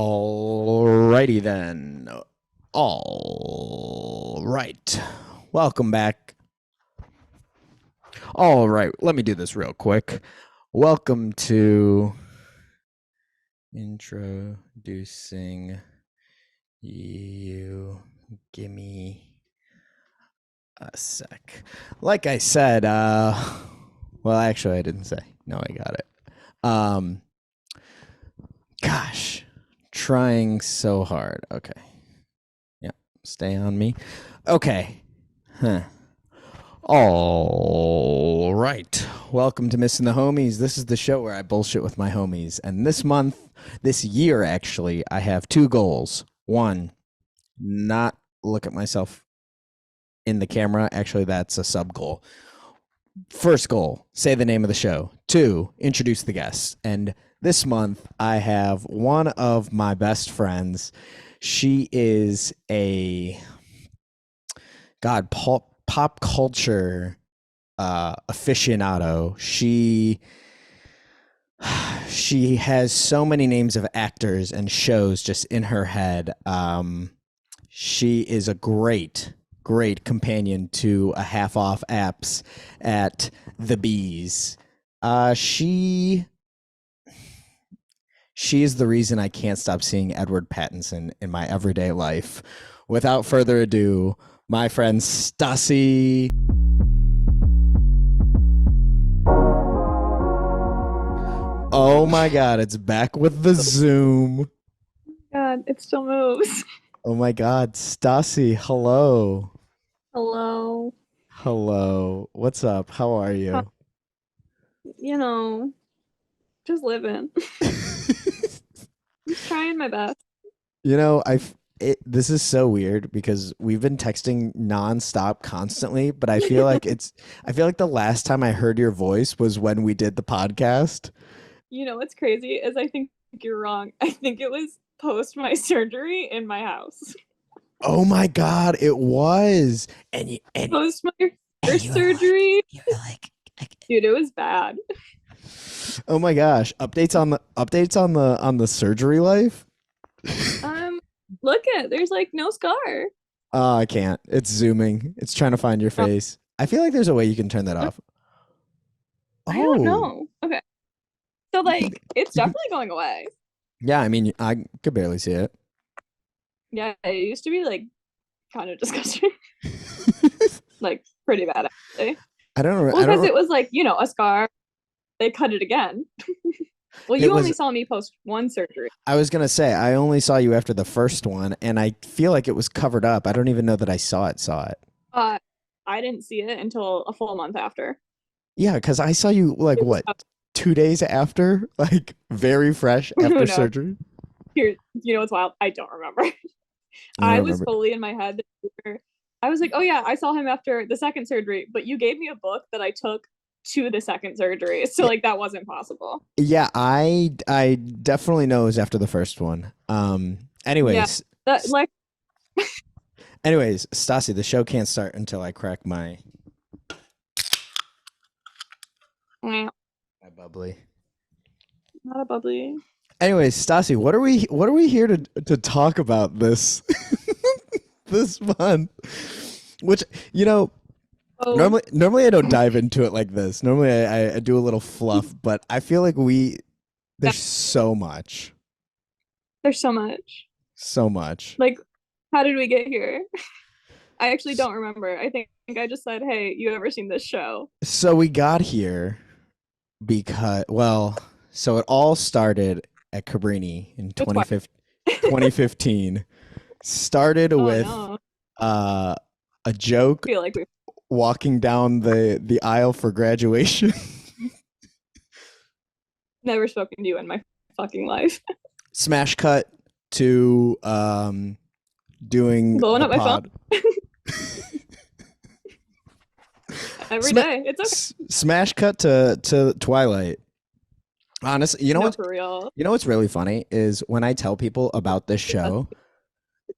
Alrighty then. All right. Welcome back. All right. Let me do this real quick. Welcome to introducing you. Give me a sec. Like I said, well, actually, I didn't say. No, I got it. Gosh, trying so hard. Okay. Yeah, stay on me. Okay. Huh. All right. Welcome to Missing the Homies. This is the show where I bullshit with my homies. And this year, actually, I have two goals. One, not look at myself in the camera. Actually, that's a sub goal. First goal, say the name of the show. Two, introduce the guests. And this month, I have one of my best friends. She is a pop culture aficionado. She has so many names of actors and shows just in her head. She is a great companion to a half off apps at the Bees. She is the reason I can't stop seeing Edward Pattinson in my everyday life. Without further ado, my friend Stassi. Oh my God, it's back with the Zoom. God, it still moves. Oh my God, Stassi, hello. Hello. Hello. What's up? How are Uh, you? You know, just living. Just trying my best. You know, this is so weird because we've been texting nonstop constantly, but I feel like the last time I heard your voice was when we did the podcast. You know what's crazy is I think you're wrong. I think it was post my surgery in my house. Oh my God, it was. Post my And first surgery. you were like, Dude, it was bad. oh my gosh, updates on the surgery life. Look at there's like no scar. Oh, I can't. It's zooming. It's trying to find your Oh, face. I feel like there's a way you can turn that off. I don't Oh, know. Okay. So you can. like it's You can. definitely going away. Yeah, I mean, I could barely see it. Yeah, it used to be like kind of disgusting. Like pretty bad actually. I don't. Well, I because don't. it was like, a scar. They cut it again. Well, It you only was. saw me post one surgery. I was gonna say I only saw you after the first one, and I feel like it was covered up. I don't even know that I saw it. Saw it. Uh, I didn't see it until a full month after. Yeah, because I saw you like It was what 2 days after, like very fresh after who knows? surgery. Here, you know what's wild? I don't remember. I don't I was remember. fully in my head. I was like, oh yeah, I saw him after the second surgery, but you gave me a book that I took to the second surgery, so Yeah, like that wasn't possible. yeah. I definitely know it was after the first one. Yeah, Anyways, that like Stassi, the show can't start until I crack not my bubbly. a bubbly. Anyways, Stassi, what are we here to talk about this this month? Which you know, Oh, normally I don't dive into it like this. Normally I do a little fluff, but I feel like yeah, there's so much, there's so much. so much. Like, how did we get here? I actually don't remember. I think I just said, "Hey, you ever seen this show?" So we got here because so it all started at Cabrini in It's why. 2015. Started Oh with no, uh, a I joke feel like we. walking down the aisle for graduation. Never spoken to you in my fucking life. Smash cut to doing Blowing the up my phone pod. every Sma- day. It's okay. Smash cut to Twilight. Honestly, No, for real. what's really funny is when I tell people about this show,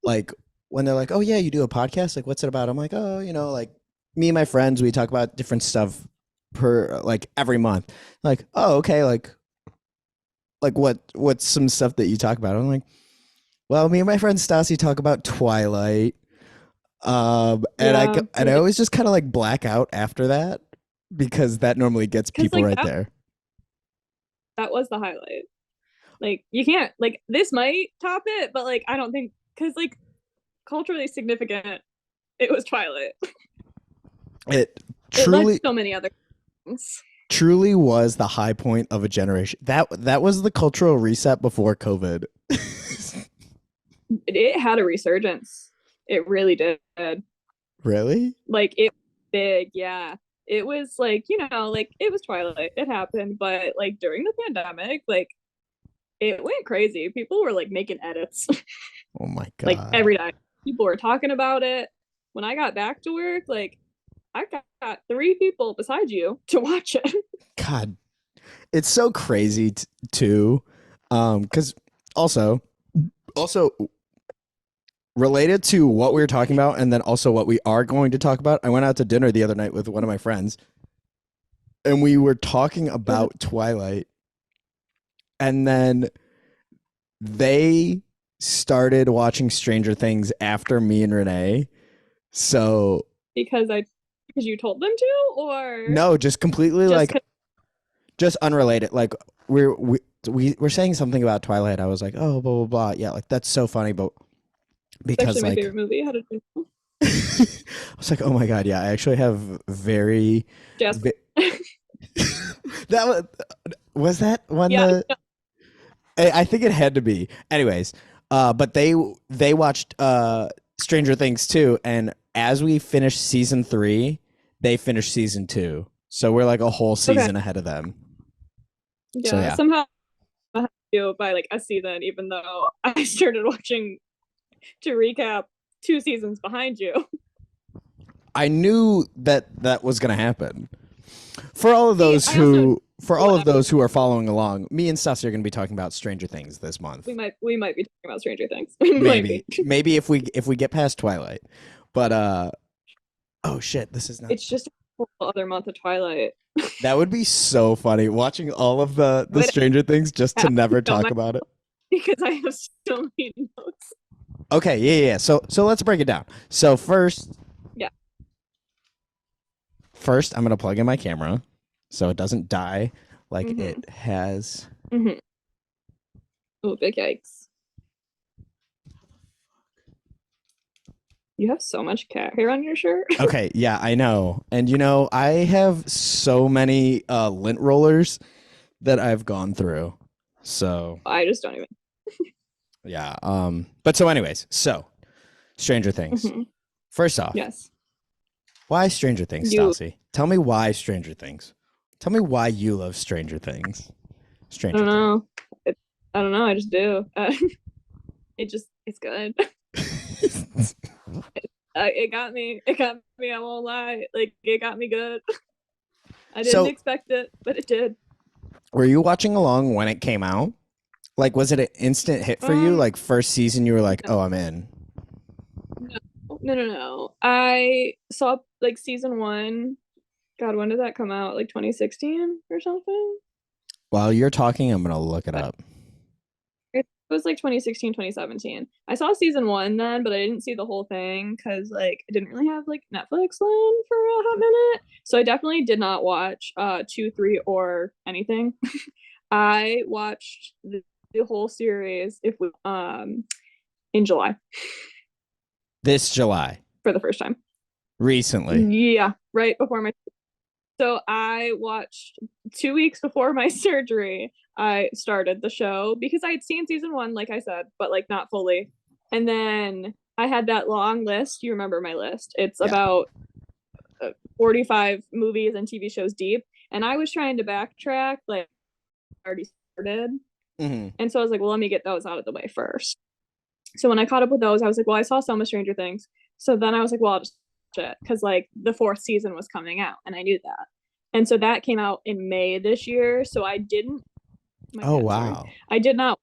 like when they're like, "Oh yeah, you do a podcast? Like, what's it about?" I'm like, "Oh, like me and my friends, we talk about different stuff per like every month." Like, "Oh, okay, like like what's some stuff that you talk about? I'm like, well, me and my friend Stassi talk about Twilight. Yeah, And I always just kind of like black out after that because that normally gets because people like right there. that was the highlight. Like you can't like this might top it, but like I don't think because like culturally significant, it was Twilight. It It led truly so many other things. truly was the high point of a generation. That was the cultural reset before COVID. It had a resurgence. It really did. Really? Like it big, yeah. It was like, like it was Twilight. It happened, but like during the pandemic, like it went crazy. People were like making edits Oh my like god. every day. People were talking about it. When I got back to work, like I got three people beside you to watch it. God, it's so crazy too. Cuz also also related to what we were talking about and then also what we are going to talk about. I went out to dinner the other night with one of my friends and we were talking about Twilight and then they started watching Stranger Things after me and Renee. So because you told them to, or no, just completely just like just unrelated. Like we're we were saying something about Twilight. I was like, oh, blah blah blah. Yeah, like that's so funny, but it's actually because my like favorite movie. How did you know? I was like, oh my god, yeah, I actually have very. Jasper? That was that one Yeah, the I think it had to be. Anyways, but they watched Stranger Things too, and as we finished season 3, they finished season 2. So we're like a whole okay. season ahead of them. So Yeah, yeah, somehow I had to by like a season, even though I started watching to recap 2 seasons behind you. I knew that that was gonna happen. For all of See, those I also who for all of whatever. those who are following along, me and Stassi are going to be talking about Stranger Things this month. We might be talking about Stranger Things. We might be. Maybe if we get past Twilight. But oh shit, this is not. It's just a whole other month of Twilight. That would be so funny watching all of the But Stranger Things just I to have to never show talk my about it. because I have so many notes. Okay, yeah. So let's break it down. So Yeah. first I'm going to plug in my camera so it doesn't die like Mm-hmm. it has. Mm-hmm. Oh, big yikes. You have so much cat hair on your shirt. Okay, yeah, I know. And you know, I have so many lint rollers that I've gone through. So, I just don't even. yeah, but so anyways, so Stranger Things. Mm-hmm. First off, Yes. why Stranger Things, You. Stassi? Tell me why Stranger Things. Tell me why you love Stranger Things. I don't Stranger know. I don't know. I just do. It's good. Things. It got me. It got me. I won't lie. Like it got me good. I didn't So, expect it, but it did. were you watching along when it came out? Like, was it an instant hit for you? Um, Like, first season, you were like, no, oh, I'm in. no, no. I saw like season one. God, when did that come out? Like 2016 or something? While you're talking, I'm going to look it But up. it was like 2016, 2017. I saw season one then, but I didn't see the whole thing because like I didn't really have like Netflix then for a hot minute. So I definitely did not watch 2, 3, or anything. I watched the whole series if we in July This July, for the first time. recently. Yeah, right before my so I watched 2 weeks before my surgery. I started the show because I had seen season one, like I said, but like not fully. And then I had that long list. You remember my list? It's Yeah. about 45 movies and TV shows deep. And I was trying to backtrack, like already started. Mm-hmm. And so I was like, well, let me get those out of the way first. So when I caught up with those, I was like, well, I saw some of Stranger Things. So then I was like, well, I'll just watch it because like the fourth season was coming out and I knew that. And so that came out in May this year. So I didn't, Oh, wow. I did not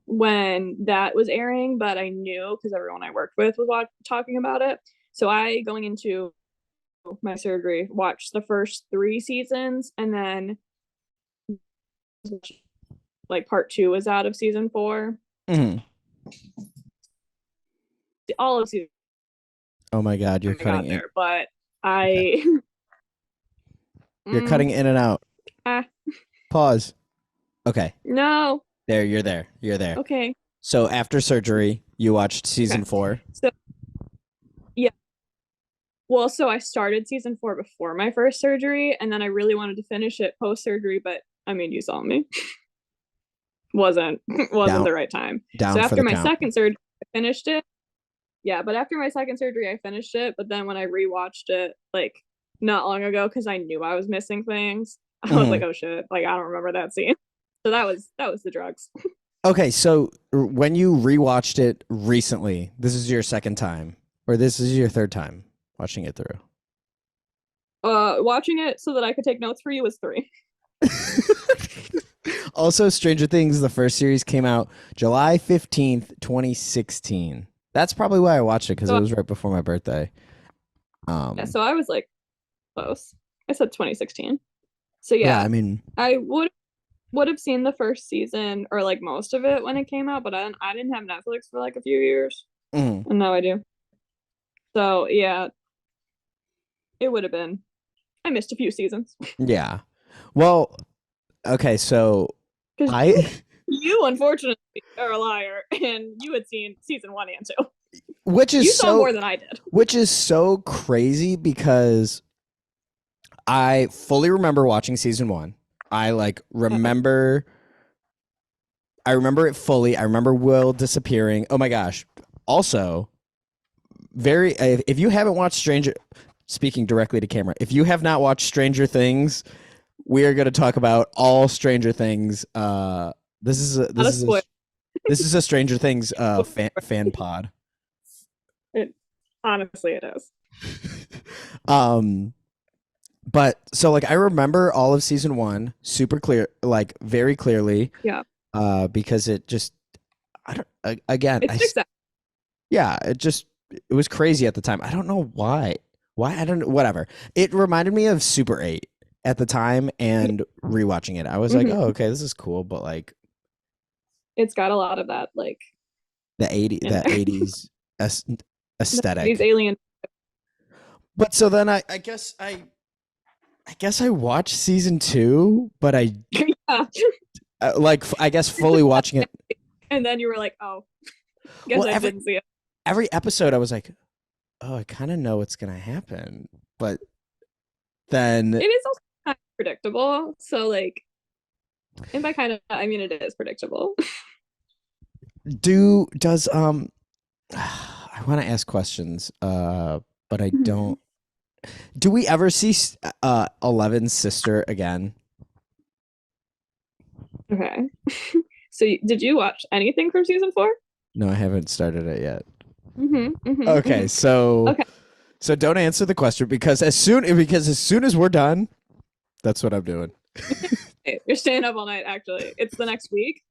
when that was airing, but I knew because everyone I worked with was talking about it. So I, going into my surgery, watched the first 3 seasons and then like part 2 was out of season 4. Mhm. All of season Oh my God, you're I got cutting in. there, but Okay. I You're cutting in and out. ah, Pause. Okay. no. There, you're there. You're there. Okay. So after surgery, you watched season Okay. 4. So yeah. Well, so I started season 4 before my first surgery, and then I really wanted to finish it post surgery, but I mean, you saw me. wasn't Down, the right time. So down for after the my count. second surgery, I finished it. Yeah, but after my second surgery, I finished it. But then when I rewatched it, like not long ago, because I knew I was missing things, I was like, Mhm. oh shit, like I don't remember that scene. So that was the drugs. Okay, so when you rewatched it recently, this is your second time, or this is your third time watching it through. Watching it so that I could take notes for you was 3. Also, Stranger Things, the first series came out July 15th, 2016. That's probably why I watched it, because it So was right before my birthday. yeah, so I was like close. I said 2016. So Yeah, yeah, I mean, I would have seen the first season or like most of it when it came out, but I didn't have Netflix for like a few years, mhm, and now I do. So yeah, it would have been. I missed a few seasons yeah. Well, okay, so because I, you unfortunately are a liar, and you had seen season 1 and 2. which You is saw so, more than I did. which is so crazy because I fully remember watching season 1. I like remember I remember it fully. I remember Will disappearing. Oh my gosh. Also, very if you haven't watched Stranger speaking directly to camera, if you have not watched Stranger Things, we are going to talk about all Stranger Things. This is a, Not this a is a spoiler. this is a Stranger Things fan pod. It, honestly, it is. um but so like I remember all of season 1 super clear, like very clearly, Yeah, because it just I don't again, it sticks out. yeah, it was crazy at the time. I don't know why. Why I don't know, whatever. It reminded me of Super 8 at the time, and rewatching it, I was like, "Oh, Mm-hmm. okay, this is cool," but like It's got a lot of that, like in the there. 80s These aesthetic. alien. But so then I guess I watched season 2, but Yeah. like I guess fully watching it. And then you were like, oh, guess Well, I didn't see it. every episode I was like, "Oh, I kind of know what's going to happen." But then It is also kind of predictable. So like, and by kind of, I mean it is predictable. does I want to ask questions, but I don't. Do we ever see Eleven's sister again? Okay. So did you watch anything from season 4? No, I haven't started it yet. Mm-hmm. Okay, so Okay. so don't answer the question, because as soon as we're done, that's what I'm doing. You're staying up all night, actually. It's the next week.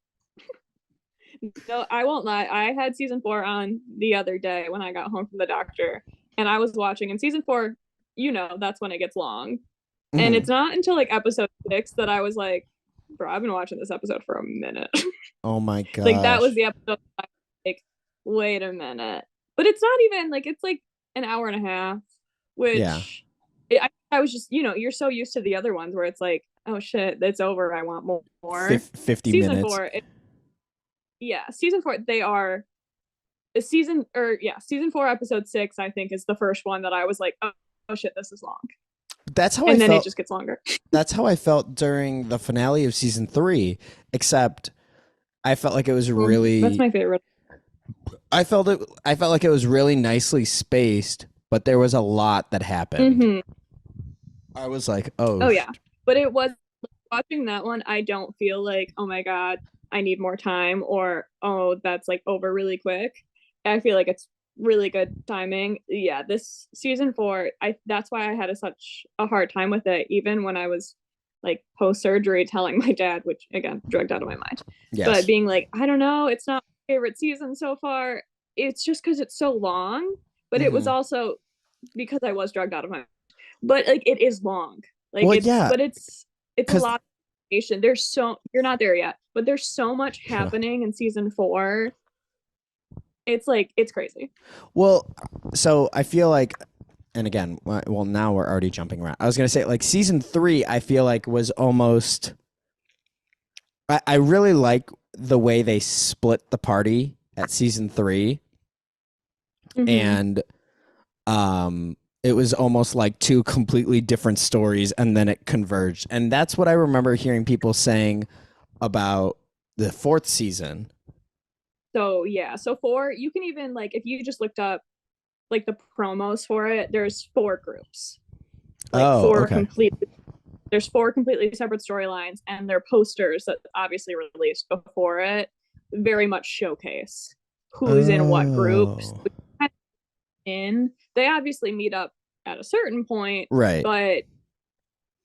No, I won't lie. I had season 4 on the other day when I got home from the doctor, and I was watching. And season 4, that's when it ggets long. And Mhm. it's not until like episode 6 that I was like, bro, I've been watching this episode for a minute. Oh my Like that was gosh. the episode I was like, wait a minute. But it's not even like it's like an hour and a half, Yeah. which I was just, you're so used to the other ones where it's like, oh shit, it's over. I want more. 50 Season minutes. 4, season 4, they are season 4, episode 6, I think is the first one that I was like, oh shit, this is long. That's how I And then it felt. just gets longer. That's how I felt during the finale of season 3, except I felt like it was That's really my favorite. I felt like it was really nicely spaced, but there was a lot that happened. Hmm. I was like, "Oh, Oh yeah. But it was watching that one, I don't feel like, oh my God, I need more time, or oh, that's like over really quick. I feel like it's really good timing. Yeah, this season 4, that's why I had such a hard time with it, even when I was like post surgery telling my dad, which again, drugged out of my mind, but yes." being like, I don't know, it's not my favorite season so far. It's just because it's so long, but it was Mhm. also because I was drugged out of my mind. But like it is long. Like Well, yeah, it's a cuz lot. you're not there yet, but there's so much happening in season 4. It's like it's crazy. Well, so I feel like, and again, well, now we're already jumping around. I was gonna say, like, season 3, I feel like was almost. I really like the way they split the party at season 3, and it was almost like two completely different stories, and then it converged, and that's what I remember hearing people saying about the 4th season. So yeah, so 4, you can even like if you just looked up like the promos for it, there's 4 groups. Like there's 4 completely separate storylines, and their posters that obviously released before it very much showcase who's in what groups. They obviously meet up at a certain point, right? But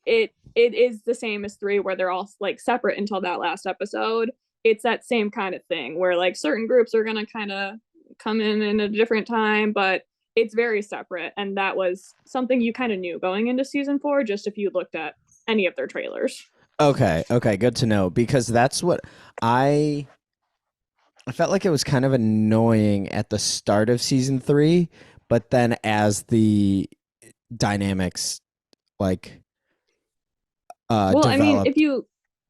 it is the same as 3, where they're all like separate until that last episode. It's that same kind of thing where like certain groups are gonna kind of come in a different time, but it's very separate, and that was something you kind of knew going into season 4 just if you looked at any of their trailers. Okay, good to know, because that's what I felt like it was kind of annoying at the start of season 3, but then as the dynamics like developed, I mean,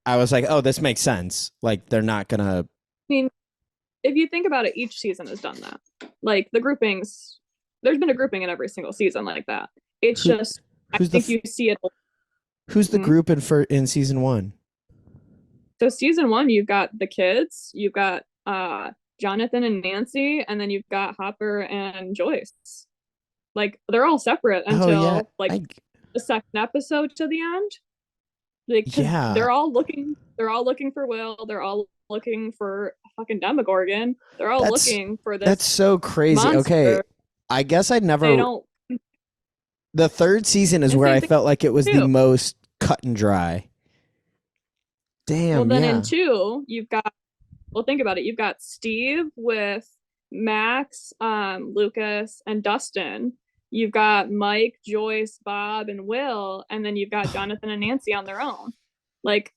I was like, oh, this makes sense. Like, they're not gonna. I mean, if you think about it, each season has done that. Like the groupings, there's been a grouping in every single season like that. It's just I think you see it. Who's the group in season 1? So season 1, you've got the kids, you've got Jonathan and Nancy, and then you've got Hopper and Joyce. Like they're all separate until the second episode to the end. Like, they're all looking for Will. They're all looking for a fucking Demogorgon. They're all looking for this. That's so crazy. Monster. Okay, I guess I never. They don't. The 3rd season is where I felt like it was the most cut and dry. Damn. Well, then in 2, you've got. Well, think about it. You've got Steve with Max, Lucas, and Dustin. You've got Mike, Joyce, Bob, and Will, and then you've got Jonathan and Nancy on their own. Like,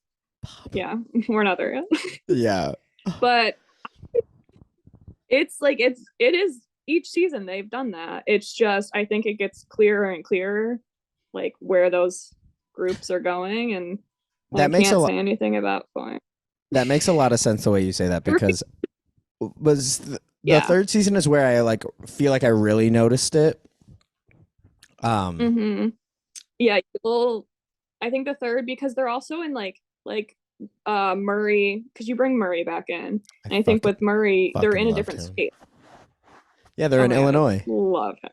yeah, we're not there yet. Yeah. But it's like it is each season they've done that. It's just I think it gets clearer and clearer, like where those groups are going, and that I can't say anything about going. That makes a lot of sense the way you say that, because the 3rd season is where I like feel like I really noticed it. Yeah, well, I think the 3rd, because they're also in like Murray, because you bring Murray back in, and I think with Murray they're in a different state. Yeah, they're in Illinois. Love him.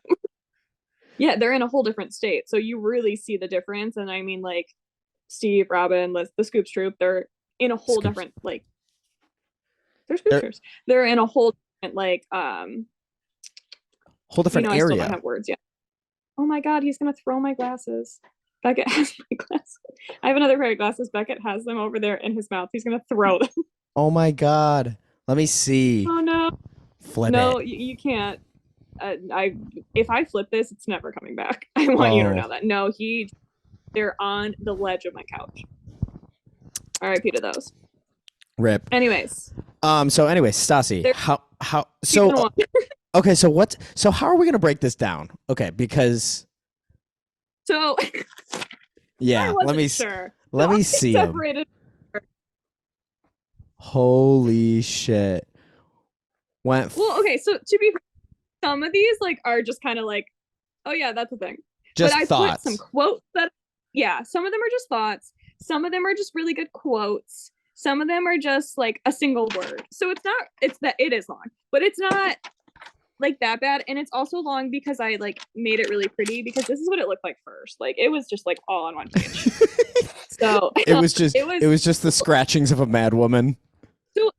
Yeah, they're in a whole different state, so you really see the difference. And I mean, like Steve, Robin, the Scoops Troop, they're in a whole different like. They're Scoopsters. They're in a whole different like whole different area. I still don't have words yet. Oh my god, he's gonna throw my glasses. Beckett has my glasses. I have another pair of glasses. Beckett has them over there in his mouth. He's gonna throw them. Oh my god. Let me see. Oh no. Flip no, it. You can't. If I flip this, it's never coming back. I want you to know that. No, they're on the ledge of my couch. R.I.P. to those. Rip. Anyways. So anyways, Stassi, how so okay, so how are we gonna break this down? Okay, because so yeah, let me see them. Holy shit. Well, okay, so to be some of these like are just kind of like, oh yeah, that's a thing. Just but I thoughts. put some quotes some of them are just thoughts. Some of them are just really good quotes. Some of them are just like a single word. So it is long, but it's not like that bad. And it's also long because I like made it really pretty, because this is what it looked like first. Like it was just like all on one page. So it was just the scratchings of a mad woman. So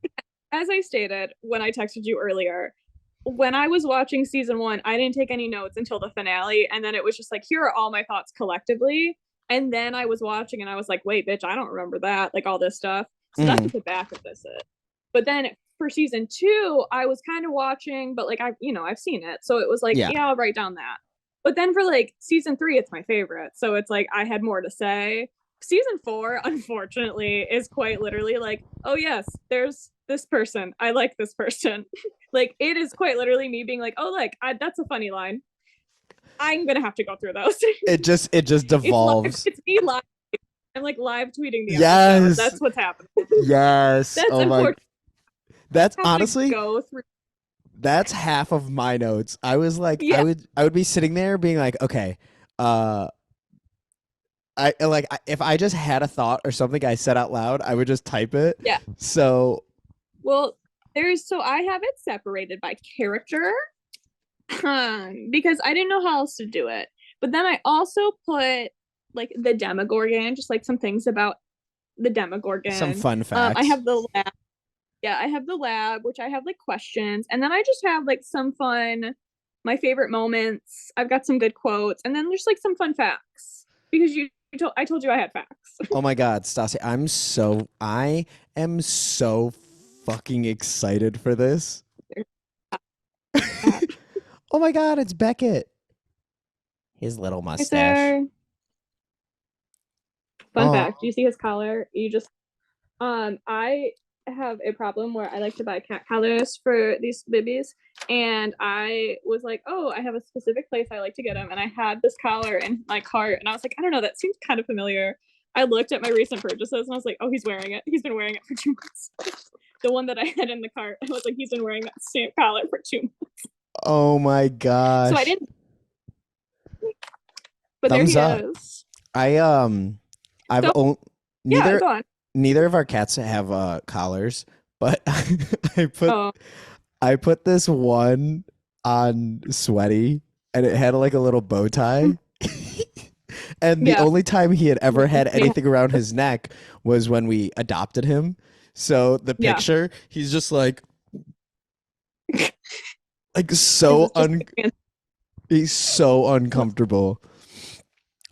as I stated when I texted you earlier, when I was watching season 1, I didn't take any notes until the finale. And then it was just like, here are all my thoughts collectively. And then I was watching and I was like, wait, bitch, I don't remember that. Like all this stuff. So that's what the back of this is. But then for season 2, I was kind of watching, but like I've seen it. So it was like, yeah, I'll write down that. But then for like season 3, it's my favorite. So it's like I had more to say. season 4, unfortunately, is quite literally like, oh yes, there's this person. I like this person. Like it is quite literally me being like, oh, like that's a funny line. I'm gonna have to go through those. It just devolves. It's me live. I'm like live tweeting the episode. Yes. That's what's happening. Yes. That's oh my. unfortunate. That's I have to honestly. go through. That's half of my notes. I was like, Yeah. I would be sitting there being like, okay, if I just had a thought or something I said out loud, I would just type it. Yeah. So. Well, so I have it separated by character, because I didn't know how else to do it. But then I also put like the Demogorgon, just like some things about the Demogorgon. Some fun facts. I have the lab. Yeah, I have the lab, which I have like questions, and then I just have like some fun, my favorite moments. I've got some good quotes, and then there's like some fun facts because I told you I had facts. Oh my God, Stassi, I am so fucking excited for this. Oh my God, it's Beckett. His little mustache. Fun fact, do you see his collar? You just I have a problem where I like to buy cat collars for these babies, and I was like, oh, I have a specific place I like to get them, and I had this collar in my cart, and I was like, I don't know, that seems kind of familiar. I looked at my recent purchases and I was like, oh, he's wearing it. He's been wearing it for 2 months. The one that I had in the cart, I was like, he's been wearing that same collar for 2 months. Oh my gosh. So I didn't. But Thumbs there he up. is. Neither of our cats have collars, but I put this one on Sweaty, and it had like a little bow tie. And the only time he had ever had anything around his neck was when we adopted him. So the picture, he's just like so he's so uncomfortable.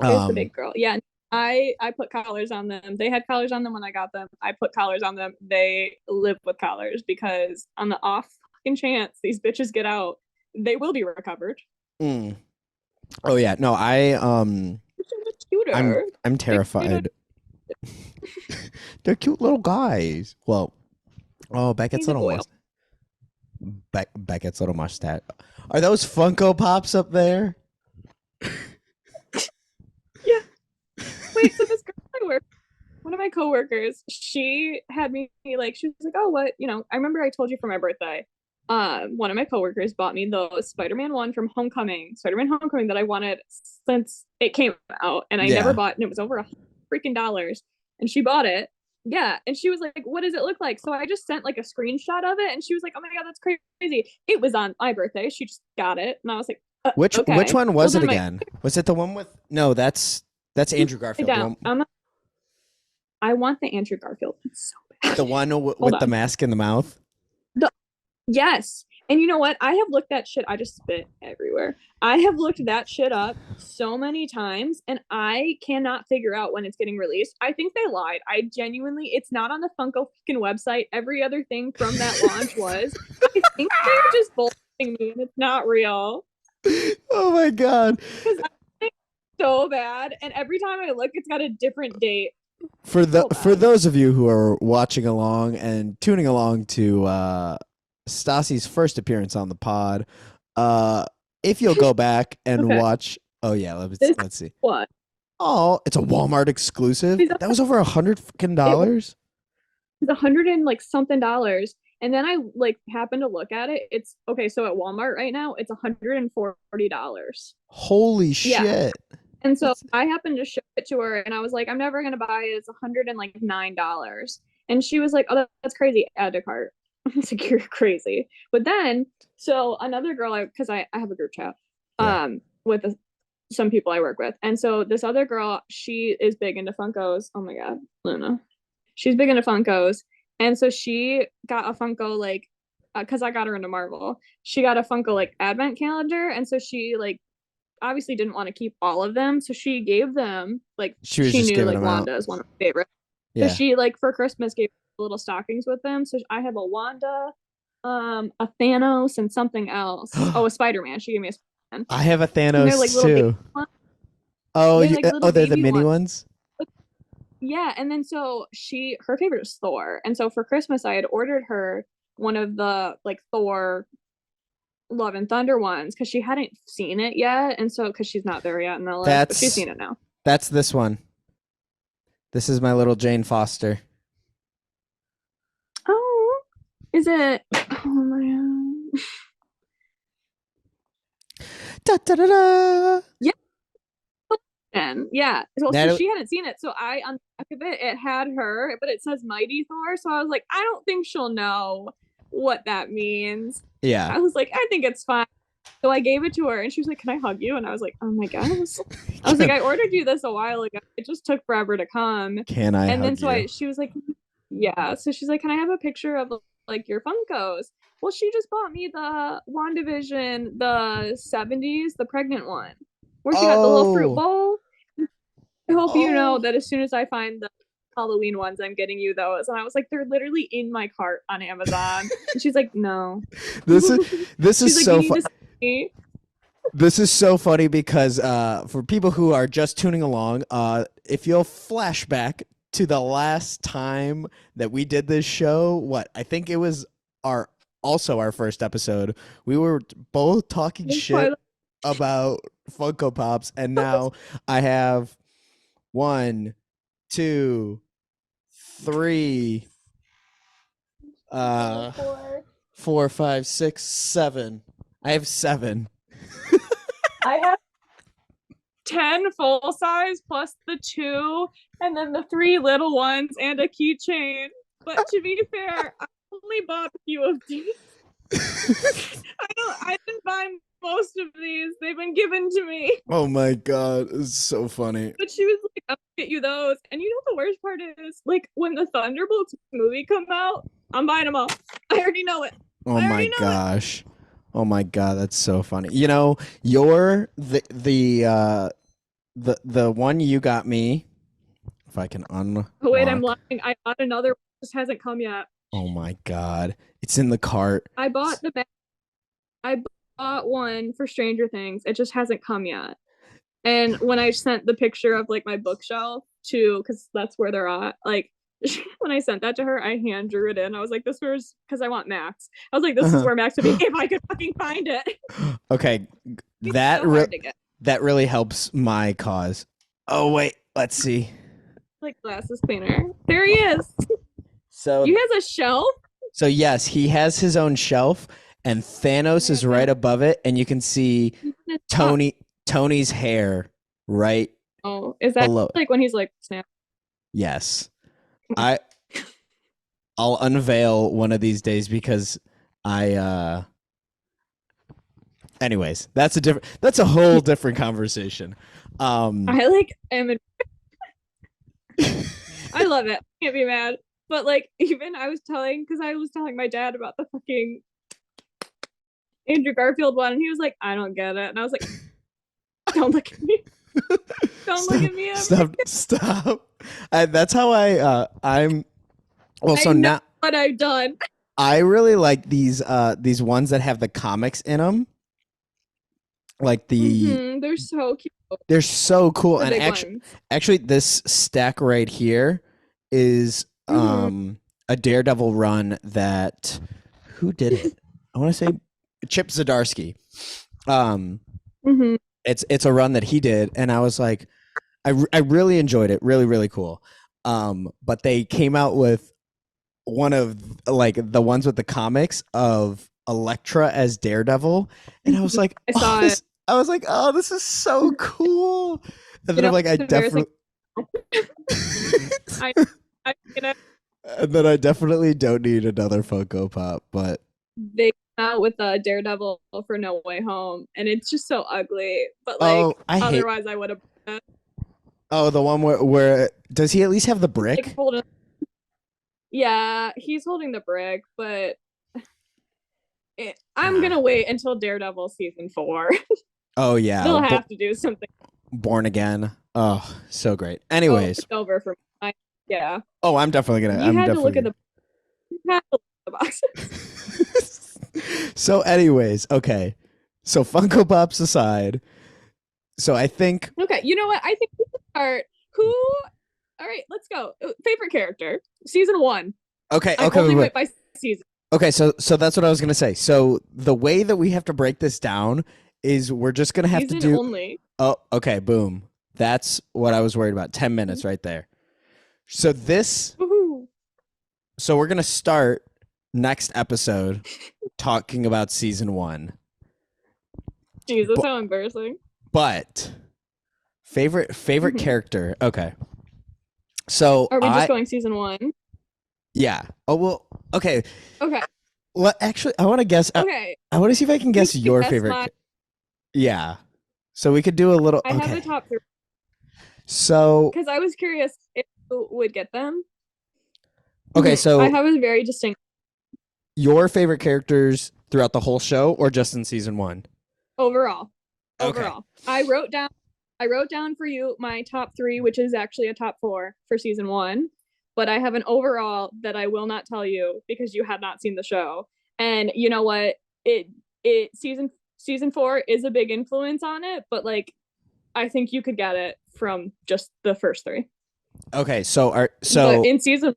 Here's the big girl. Yeah, I put collars on them. They had collars on them when I got them. I put collars on them. They live with collars because on the off fucking chance these bitches get out, they will be recovered. Mm. Oh yeah, no, I'm terrified. They're cute little guys. Well, Beckett's little Beckett's little mustache. Are those Funko Pops up there? Yeah. Wait, so this girl one of my coworkers, she had me like, she was like, oh, what, I remember I told you for my birthday. One of my coworkers bought me the Spider-Man one from Spider-Man Homecoming that I wanted since it came out, and I never bought, and it was over $100 and she bought it. Yeah, and she was like, what does it look like? So I just sent like a screenshot of it, and she was like, oh my God, that's crazy. It was on my birthday. She just got it, and I was like, which one was it again? Was it the one with that's Andrew Garfield? I want the Andrew Garfield. It's so bad. The one with the mask in the mouth? Yes. And you know what? I have looked that shit. I just spit everywhere. I have looked that shit up so many times, and I cannot figure out when it's getting released. I think they lied. I genuinely, it's not on the Funko fucking website. Every other thing from that launch was. I think they're just bullshitting me, and it's not real. Oh my God. Because I think so bad, and every time I look, it's got a different date. For those of you who are watching along and tuning along to Stassi's first appearance on the pod, if you'll go back and watch, let's see. What? Oh, it's a Walmart exclusive. That was over $100 fucking dollars. It's $100 and like something dollars. And then I like happened to look at it. It's okay. So at Walmart right now, it's $140. Holy shit. And so I happened to show it to her, and I was like, I'm never gonna buy it. It's $109. And she was like, oh, that's crazy. Add to cart. I was like, you're crazy. But then, so another girl, because I have a group chat with some people I work with. And so this other girl, she is big into Funkos. Oh my God, Luna. She's big into Funkos. And so she got a Funko, like, because I got her into Marvel. She got a Funko, like, advent calendar. And so she, like, obviously didn't want to keep all of them. So she gave them, like, she knew, like, Wanda is one of my favorites. Yeah. So she, like, for Christmas gave little stockings with them. So I have a Wanda, a Thanos, and something else. A Spider-Man. She gave me a Spider-Man. I have a Thanos, like, too. Oh, they're the mini ones? yeah, and then so her favorite is Thor. And so for Christmas I had ordered her one of the like Thor Love and Thunder ones because she hadn't seen it yet. And so because she's not there yet in the list, but she's That's seen it now. that's this one. This is my little Jane Foster. Oh, is it? Oh my god. Da, da, da, da. And yeah, well, so Natalie- she hadn't seen it, so on the back of it, it had her, but it says Mighty Thor. So I was like, I don't think she'll know what that means. Yeah. I was like, I think it's fine. So I gave it to her, and she was like, "Can I hug you?" And I was like, "Oh my gosh!" I was like, "I ordered you this a while ago. It just took forever to come." Can I? And then hug you? she was like, "Yeah." So she's like, "Can I have a picture of like your Funkos?" Well, she just bought me the WandaVision, the 70s, the pregnant one, where she got the little fruit Oh. bowl. I hope you know Oh. that as soon as I find the Halloween ones, I'm getting you those. And I was like, they're literally in my cart on Amazon. And she's like, no. This is She's like, so you need fun. to see. This is so funny because for people who are just tuning along, if you'll flashback to the last time that we did this show, I think it was our first episode. We were both talking shit about Funko Pops, and now I have 1, 2, 3, 4, 5, 6, 7. I have 7. I have 10 full size plus the 2, and then the 3 little ones and a keychain. But to be fair, I only bought a few of these. I didn't buy most of these. They've been given to me. Oh my god, it's so funny. But she was like, I'll get you those. And you know what the worst part is? Like when the Thunderbolts movie come out, I'm buying them all. I already know it. Oh my gosh. Oh my god, that's so funny. You know, you're the one you got me. If I can unlock. Oh wait, I'm lying. I bought another one. It just hasn't come yet. Oh my god. It's in the cart. I bought one for Stranger Things. It just hasn't come yet. And when I sent the picture of like my bookshelf to, because that's where they're at, like when I sent that to her, I hand drew it in. I was like, this was because I want Max. I was like, this is where Max would be if I could fucking find it. Okay. That really helps my cause. Oh wait, let's see. Like glasses cleaner. There he is. So he has a shelf? So yes, he has his own shelf, and Thanos is right above it, and you can see Tony's hair right. Oh, is that below. Like when he's like snap? Yes. I'll unveil one of these days because anyways, that's a whole different conversation. I like am I love it. Can't be mad. But like even I was telling my dad about the fucking Andrew Garfield one, and he was like, I don't get it. And I was like, don't look at me. Don't look at me ever. Stop. That's how I'm. Well, so now what I've done. I really like these ones that have the comics in them. Like they're so cute. They're so cool. And actually, this stack right here is a Daredevil run that who did it? I want to say Chip Zdarsky. It's a run that he did, and I was like, I really enjoyed it. Really, really cool. But they came out with one of like the ones with the comics of Elektra as Daredevil, and I was like, I saw it. I was like, oh, this is so cool. And then I'm like, I definitely. And then I definitely don't need another Funko Pop, but they came out with a Daredevil for No Way Home, and it's just so ugly. But like, otherwise, I would have. Oh, the one where does he at least have the brick? Yeah, he's holding the brick, but I'm gonna wait until Daredevil season 4. Oh yeah, they'll have to do something. Born Again. Oh, so great. Anyways, it's over for me. Yeah. Oh, I'm definitely gonna. You had to look at the boxes. So, anyways, okay. So Funko Pops aside, so I think. Okay, you know what? I think we should start. All right, let's go. Favorite character, season 1. Okay, I okay, only wait. went by season. Okay, so that's what I was gonna say. So the way that we have to break this down is we're just gonna have to Season do. only. Oh, okay, boom. That's what I was worried about. 10 minutes right there. So this. Woohoo. So we're gonna start next episode talking about season 1. Jesus, Bu- how embarrassing. But favorite Mhm. character. Okay. So Are we just going season 1? yeah. Oh well. Okay. Okay. Well, actually, I want to guess. Okay. I want to see if I can guess You your guess favorite. my- Yeah. So we could do a little. I Okay. have the top 3 So because I was curious if you would get them. okay. So I have a very distinct your favorite characters throughout the whole show, or just in season 1? overall. Okay. Overall, I wrote down for you my top 3, which is actually a top 4 for season 1. But I have an overall that I will not tell you because you have not seen the show. And you know what? It season 4 is a big influence on it, but like I think you could get it from just the first 3. Okay. So But in season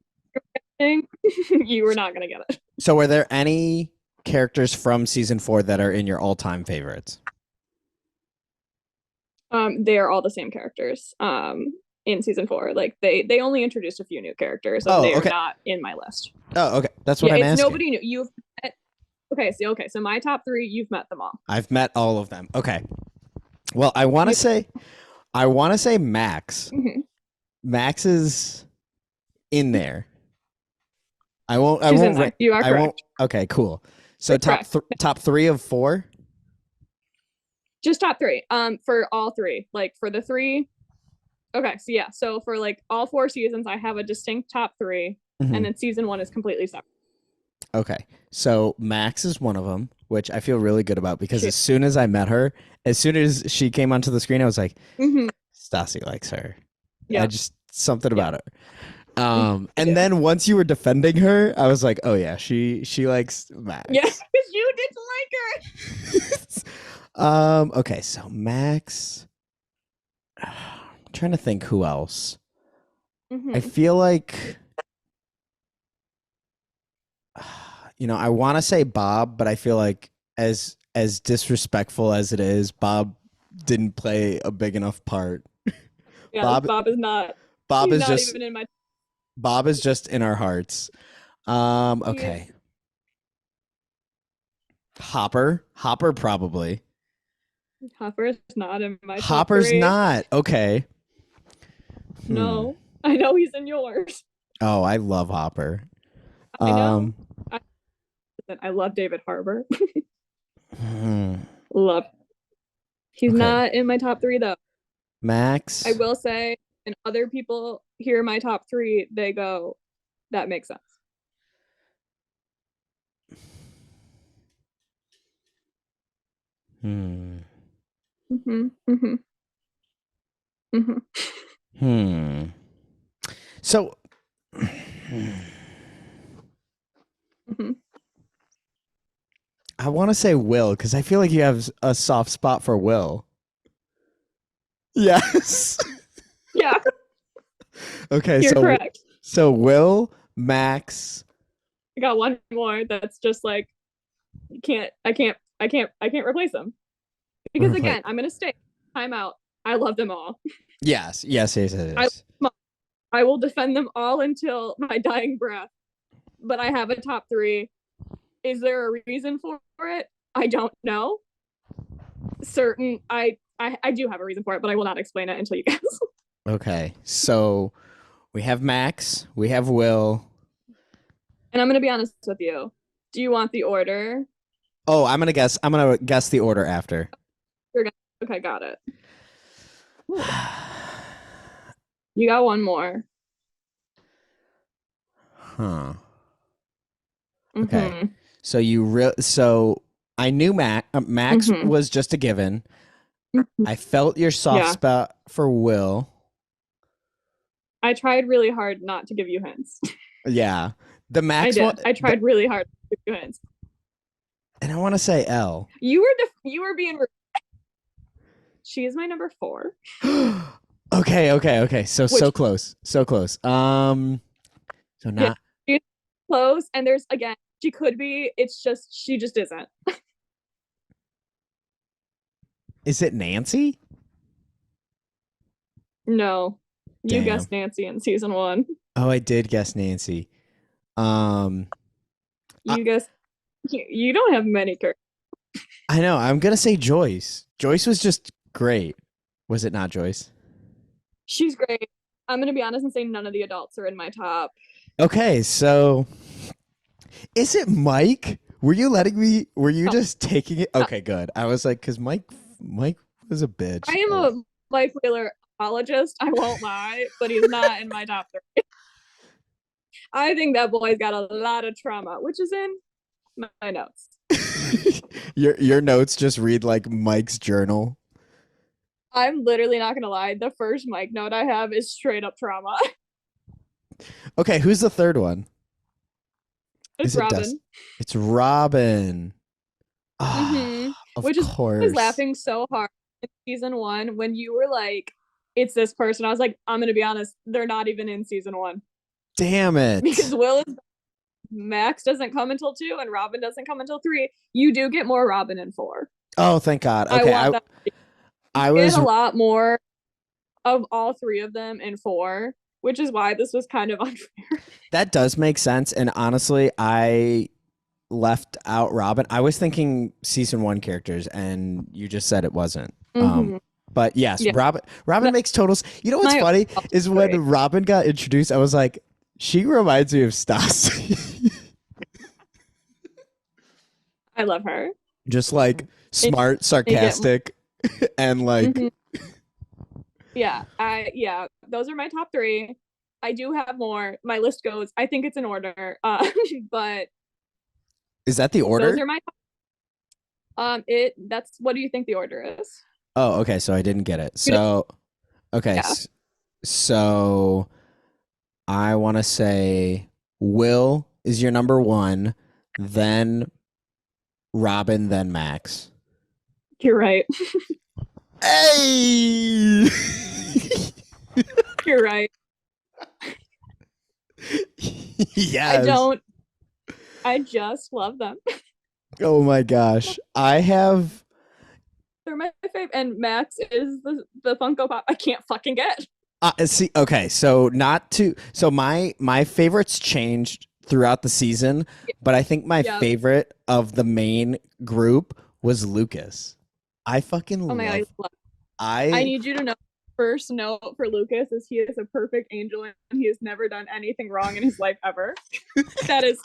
you were not gonna get it. So are there any characters from season 4 that are in your all-time favorites? They are all the same characters. In season 4, like they only introduced a few new characters, and they are not in my list. Oh, okay. That's what I'm asking. Nobody new. You've met, okay. So my top 3, you've met them all. I've met all of them. Okay. Well, I want to say Max. Mhm. Max is in there. I won't. She's in there. You are correct. I won't. Okay, cool. So You're top 3 of 4. Just top 3. For all 3, like for the 3. Okay, so yeah, so for like all 4 seasons, I have a distinct top 3, and then season 1 is completely separate. Okay, so Max is one of them, which I feel really good about because as soon as I met her, as soon as she came onto the screen, I was like, Stassi likes her. Yeah, just something about her. And then once you were defending her, I was like, oh yeah, she likes Max. Yeah, because you didn't like her. Okay, so Max. I'm trying to think who else. I feel like, I want to say Bob, but I feel like as disrespectful as it is, Bob didn't play a big enough part. Yeah, Bob is not. Bob is not just even in my. Bob is just in our hearts. Okay. Hopper probably. Hopper's not in my. Hopper's not. Okay. No, I know he's in yours. Oh, I love Hopper. I know. I love David Harbour. Love. He's not in my top 3 though. Max. I will say, and other people hear my top 3, they go, that makes sense. So I want to say Will because I feel like you have a soft spot for Will. Yes. Yeah. Okay, you're correct. So Will, Max. I got one more that's just like I can't replace them. Because again, I'm gonna stay. Time out. I love them all. Yes. I will defend them all until my dying breath. But I have a top 3. Is there a reason for it? I don't know. I do have a reason for it, but I will not explain it until you guess. Okay. So we have Max, we have Will. And I'm gonna be honest with you. Do you want the order? Oh, I'm gonna guess the order after. Okay, got it. You got one more. Huh. Okay. So I knew Max was just a given. I felt your soft spot for Will. I tried really hard not to give you hints. Yeah. The Max one. I tried really hard to give you hints. And I want to say L. You were being. She is my number 4. Oh, Okay. So which close. So close. So yeah, not she's close. And there's again, she could be. It's just she just isn't. is it Nancy? No, you Damn. guessed Nancy in season one. Oh, I did guess Nancy. Um I, You guessed. You don't have many characters. I know. I'm gonna say Joyce. Joyce was just great. Was it not Joyce? She's great. I'm gonna be honest and say none of the adults are in my top. Okay, so is it Mike? Were you letting me? Were you No, just taking it? no. Okay, good. I was like, because Mike was a bitch. I am a Mike Wheeler apologist. I won't lie, but he's not in my top three. I think that boy's got a lot of trauma, which is in my notes. Your notes just read like Mike's journal. I'm literally not gonna lie. The first Mike note I have is straight up trauma. Okay, who's the third one? It's Is it Dust? Robin. It's Robin. Mm-hmm. Ah, of Which is I was course. laughing so hard in season one when you were like, "It's this person." I was like, "I'm gonna be honest. They're not even in season one Damn because it. Will is Max doesn't come until two and Robin doesn't come until three. You do get more Robin in four. Oh, thank God. I Okay, want that. You I get was a lot more of all three of them in four, which is why this was kind of unfair. that does make sense, and honestly, I left out Robin. I was thinking season one characters, and you just said it wasn't. Mm-hmm. But yes, Yeah, Robin that's makes totals. You know what's my funny top is when three. Robin got introduced, I was like, she reminds me of Stassi. I love her. Just like And smart, you get sarcastic, and like, mhm. Yeah, those are my top three. I do have more. My list goes. I think it's in order. But is that the those order? are my it that's what do you think the order is? Oh, okay. So I didn't get it. You know, So okay, yeah. so I want to say Will is your number one, then Robin, then Max. You're right. Hey! You're right. I yes. don't I just love them. Oh my gosh. I have They're my favorite and Max is the Funko Pop I can't fucking get. see okay, so not to so my favorites changed throughout the season, but I think my Yep. favorite of the main group was Lucas. I Oh fucking my god, I love love I I need you to know first note for Lucas is he is a perfect angel and he has never done anything wrong in his life ever. That is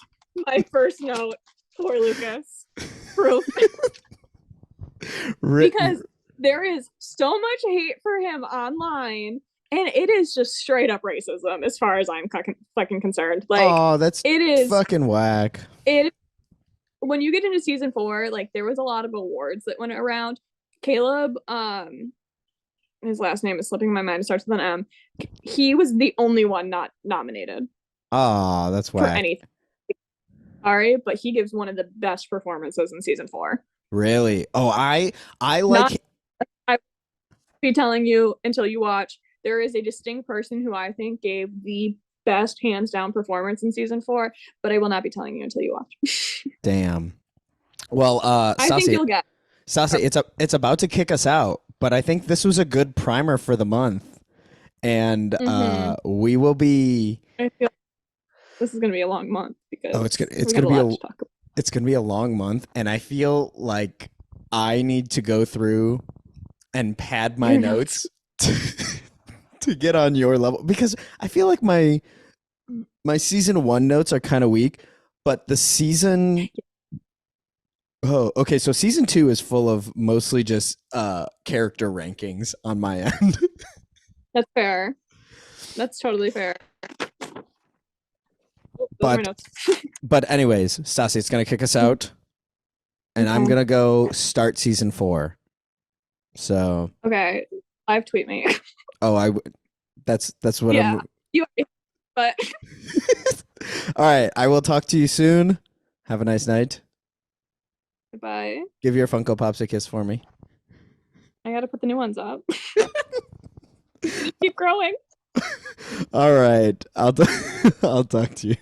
my first note for Lucas. Proof. ri- Because there is so much hate for him online and it is just straight up racism as far as I'm fucking concerned. Like oh, that's it is fucking whack. it when you get into season 4, like there was a lot of awards that went around. Caleb, his last name is slipping my mind. It starts with an M. He was the only one not nominated Oh, that's for whack. anything. Sorry, but he gives one of the best performances in season 4. Really? Oh, I Not like I be telling you until you watch. There is a distinct person who I think gave the best hands down performance in season 4, but I will not be telling you until you watch. damn. Well, I think Sasi, you'll get. it's about to kick us out, but I think this was a good primer for the month, and Mm-hmm. we will be. I feel this is gonna be a long month Oh, because it's we got gonna a be lot to talk about. it's gonna be a long month, and I feel like I need to go through and pad my Your notes. notes to get on your level because I feel like my season one notes are kind of weak, but the season oh okay, so season two is full of mostly just character rankings on my end. That's fair. That's totally fair. Those are my but notes. but anyways, Stassi, it's gonna kick us out, and I'm Okay. gonna go start season four. So Okay. Live tweet me. oh that's what Yeah. I'm. You but All right, I will talk to you soon. Have a nice night. bye. Give your Funko Pops a kiss for me. I gotta put the new ones up. Keep growing. All right. I'll talk to you.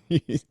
Peace.